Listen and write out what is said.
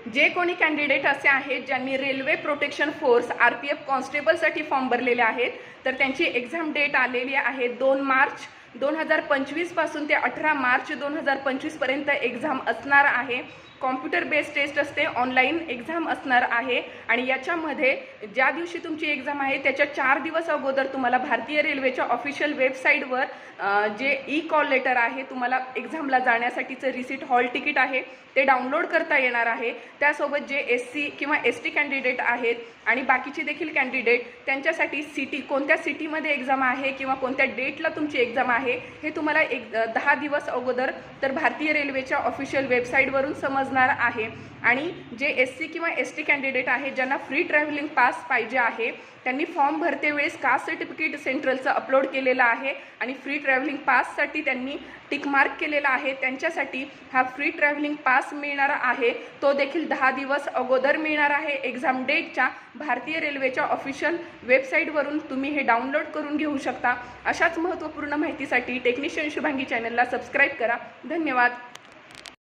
जे कोणी कॅन्डिडेट असे आहेत ज्यांनी रेल्वे प्रोटेक्शन फोर्स RPF कॉन्स्टेबलसाठी फॉर्म भरलेले आहेत तर त्यांची एक्झाम डेट आलेली आहे 2 मार्च 2025 पासून ते 18 मार्च 2025 पर्यंत एक्झाम असणार आहे। कॉम्प्युटर बेस्ड टेस्ट असते, ऑनलाईन एक्झाम असणार आहे आणि याच्यामध्ये ज्या दिवशी तुमची एक्झाम आहे त्याच्या 4 दिवस अगोदर तुम्हाला भारतीय रेल्वेच्या ऑफिशियल वेबसाईटवर जे कॉल लेटर आहे, तुम्हाला एक्झामला जाण्यासाठीचं रिसीट हॉल तिकीट आहे ते डाउनलोड करता येणार आहे। त्यासोबत जे SC किंवा ST कॅन्डिडेट आहेत आणि बाकीचे देखील कॅन्डिडेट त्यांच्यासाठी सिटी कोणत्या सिटीमध्ये एक्झाम आहे किंवा कोणत्या डेटला तुमची एक्झाम आहे हे तुम्हाला 10 दिवस अगोदर तर भारतीय रेल्वेच्या ऑफिशियल वेबसाईटवरून समजणार आहे। आणि जे SC किंवा ST कॅन्डिडेट आहेत ज्यांना फ्री ट्रॅव्हलिंग पास पाहिजे आहे त्यांनी फॉर्म भरते वेळेस कास्ट सर्टिफिकेट सेंट्रलचं अपलोड केलेलं आहे आणि फ्री ट्रॅव्हलिंग पाससाठी त्यांनी टिक मार्क केलेला आहे। त्यांच्यासाठी हा फ्री ट्रॅव्हलिंग पास मिळणार आहे, तो देखील 10 दिवस अगोदर मिळणार आहे। एक्झाम डेटच्या भारतीय रेल्वेच्या ऑफिशियल वेबसाईटवरून तुम्ही हे डाउनलोड करून घेऊ शकता। अशाच महत्त्वपूर्ण माहितीसाठी टेक्निशियन शुभांगी चॅनलला सबस्क्राईब करा। धन्यवाद।